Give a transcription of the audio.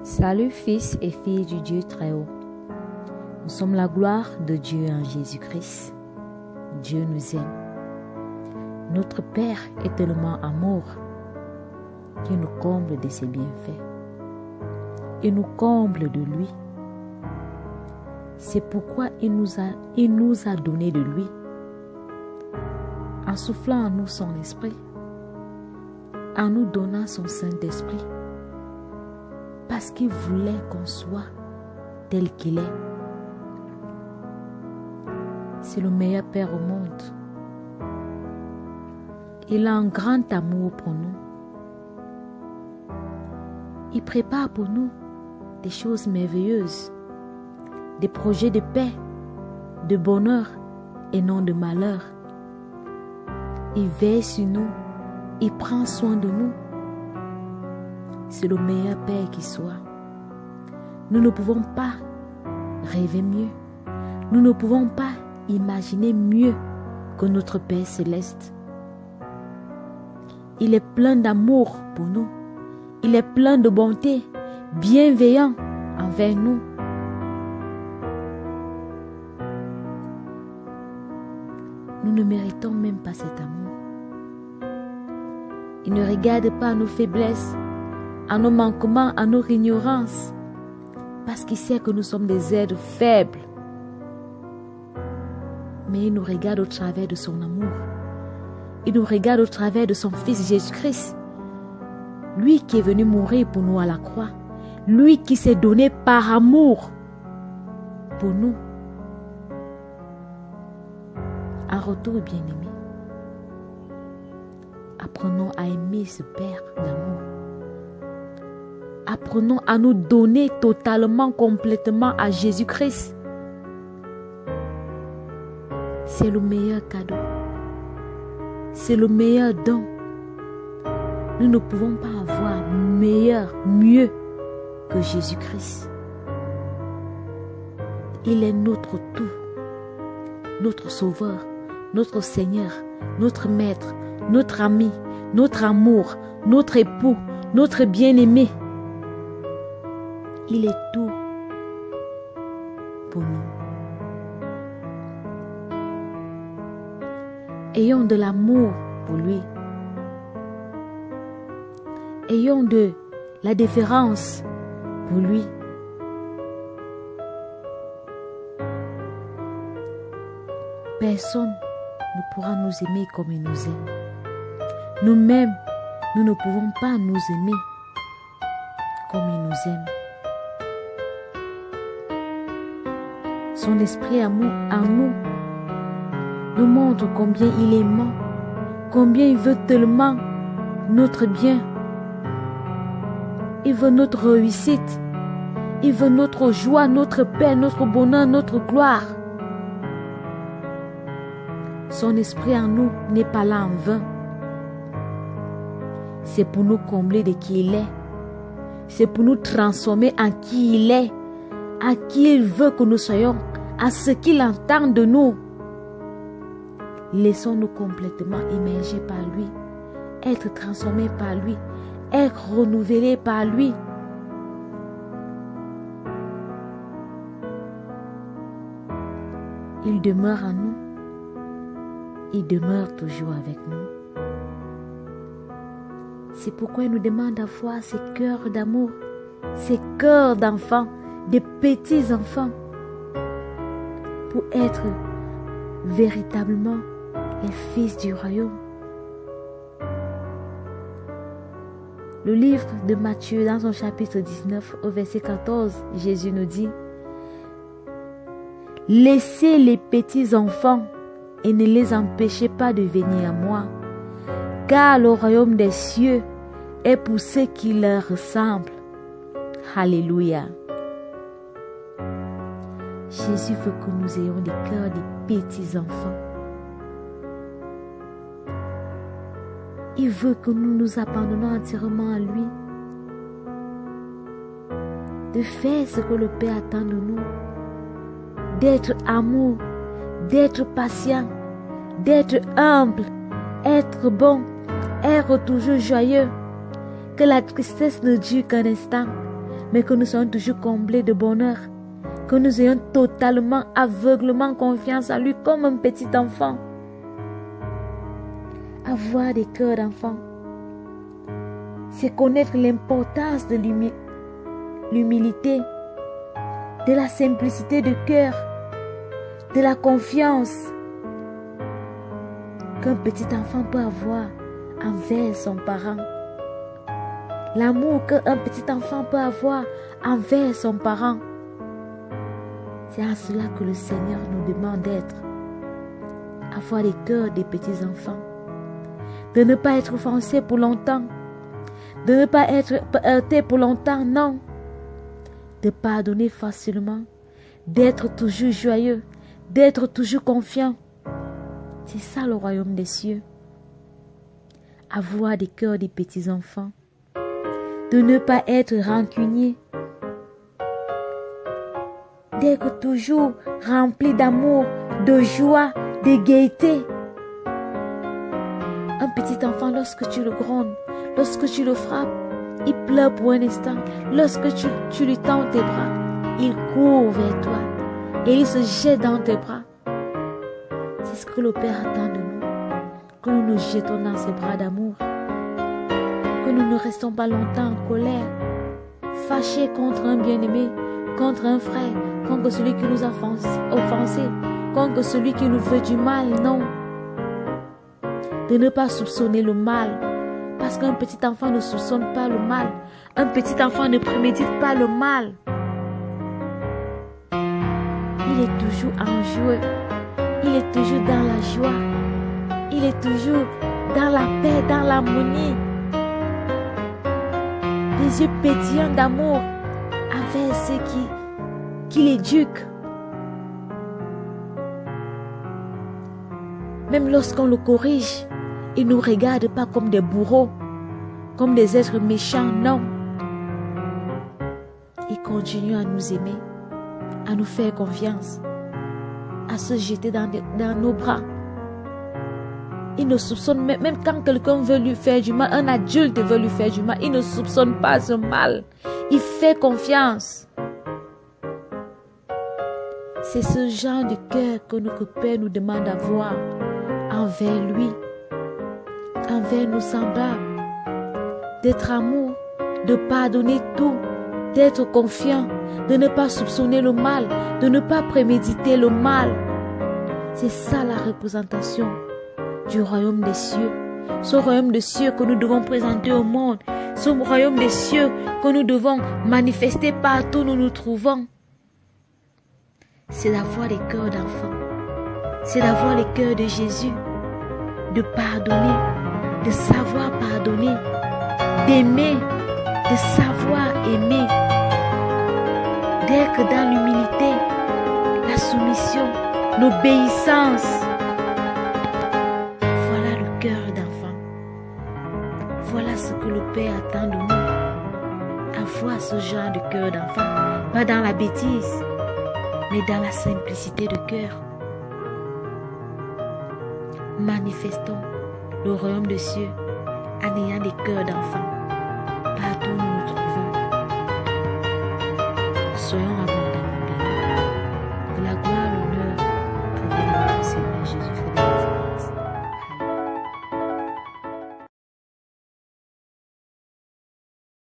Salut fils et filles du Dieu très haut. Nous sommes la gloire de Dieu en Jésus-Christ. Dieu nous aime. Notre Père est tellement amour qu'il nous comble de ses bienfaits. Il nous comble de lui. C'est pourquoi il nous a donné de lui, en soufflant en nous son esprit, en nous donnant son Saint-Esprit, parce qu'il voulait qu'on soit tel qu'il est. C'est le meilleur Père au monde. Il a un grand amour pour nous. Il prépare pour nous des choses merveilleuses, des projets de paix, de bonheur et non de malheur. Il veille sur nous, il prend soin de nous. C'est le meilleur Père qui soit. Nous ne pouvons pas rêver mieux. Nous ne pouvons pas imaginer mieux que notre Père céleste. Il est plein d'amour pour nous. Il est plein de bonté, bienveillant envers nous. Nous ne méritons même pas cet amour. Il ne regarde pas à nos faiblesses, à nos manquements, à nos ignorances, parce qu'il sait que nous sommes des êtres faibles. Mais il nous regarde au travers de son amour. Il nous regarde au travers de son Fils Jésus-Christ. Lui qui est venu mourir pour nous à la croix. Lui qui s'est donné par amour pour nous. En retour, bien-aimés, apprenons à aimer ce Père d'amour. Apprenons à nous donner totalement, complètement à Jésus-Christ. C'est le meilleur cadeau. C'est le meilleur don. Nous ne pouvons pas avoir meilleur, mieux que Jésus-Christ. Il est notre tout, notre Sauveur, notre Seigneur, notre Maître, notre ami, notre amour, notre époux, notre bien-aimé. Il est tout pour nous. Ayons de l'amour pour lui. Ayons de la déférence pour lui. Personne ne pourra nous aimer comme il nous aime. Nous-mêmes, nous ne pouvons pas nous aimer comme il nous aime. Son esprit amour en nous nous montre combien il est aimant, combien il veut tellement notre bien. Il veut notre réussite, il veut notre joie, notre paix, notre bonheur, notre gloire. Son esprit en nous n'est pas là en vain. C'est pour nous combler de qui il est. C'est pour nous transformer en qui il est, à qui il veut que nous soyons, à ce qu'il entend de nous. Laissons-nous complètement immerger par lui, être transformés par lui, être renouvelés par lui. Il demeure en nous. Il demeure toujours avec nous. C'est pourquoi il nous demande d'avoir ces cœurs d'amour, ces cœurs d'enfants, des petits enfants, pour être véritablement les fils du royaume. Le livre de Matthieu, dans son chapitre 19, au verset 14, Jésus nous dit: « Laissez les petits enfants et ne les empêchez pas de venir à moi, car le royaume des cieux est pour ceux qui leur ressemblent. » Alléluia. Jésus veut que nous ayons des cœurs des petits enfants. Il veut que nous nous abandonnons entièrement à lui, de faire ce que le Père attend de nous, d'être amour, d'être patient, d'être humble, être bon, être toujours joyeux, que la tristesse ne dure qu'un instant, mais que nous soyons toujours comblés de bonheur, que nous ayons totalement, aveuglement confiance en lui comme un petit enfant. Avoir des cœurs d'enfant, c'est connaître l'importance de l'humilité, de la simplicité de cœur, de la confiance qu'un petit enfant peut avoir envers son parent. L'amour qu'un petit enfant peut avoir envers son parent. C'est à cela que le Seigneur nous demande d'être. Avoir les cœurs des petits enfants. De ne pas être offensé pour longtemps. De ne pas être heurté pour longtemps, non. De pardonner facilement. D'être toujours joyeux. D'être toujours confiant. C'est ça le royaume des cieux. Avoir des cœurs des petits enfants. De ne pas être rancunier. D'être toujours rempli d'amour, de joie, de gaieté. Un petit enfant, lorsque tu le grondes, lorsque tu le frappes, il pleure pour un instant. Lorsque tu lui tends tes bras, il court vers toi et il se jette dans tes bras. C'est ce que le Père attend de nous, que nous nous jetons dans ses bras d'amour, que nous ne restons pas longtemps en colère, fâchés contre un bien-aimé, contre un frère, contre celui qui nous a offensés, contre celui qui nous veut du mal, non. De ne pas soupçonner le mal, parce qu'un petit enfant ne soupçonne pas le mal, un petit enfant ne prémédite pas le mal. Il est toujours enjoué, il est toujours dans la joie, il est toujours dans la paix, dans l'harmonie. Les yeux pétillants d'amour avec ceux qui l'éduquent. Même lorsqu'on le corrige, il ne nous regarde pas comme des bourreaux, comme des êtres méchants, non. Il continue à nous aimer, à nous faire confiance, à se jeter dans nos bras. Il ne soupçonne, même quand quelqu'un veut lui faire du mal, un adulte veut lui faire du mal, il ne soupçonne pas ce mal. Il fait confiance. C'est ce genre de cœur que notre Père nous demande d'avoir envers lui, envers nos semblables. D'être amour, de pardonner tout, d'être confiant, de ne pas soupçonner le mal, de ne pas préméditer le mal. C'est ça la représentation du royaume des cieux. Ce royaume des cieux que nous devons présenter au monde. Ce royaume des cieux que nous devons manifester partout où nous nous trouvons. C'est d'avoir les cœurs d'enfants. C'est d'avoir les cœurs de Jésus. De pardonner, de savoir pardonner, d'aimer, de savoir aimer, d'être dans l'humilité, la soumission, l'obéissance. Voilà le cœur d'enfant. Voilà ce que le Père attend de nous. Avoir ce genre de cœur d'enfant, pas dans la bêtise, mais dans la simplicité de cœur. Manifestons le royaume des cieux en ayant des cœurs d'enfants.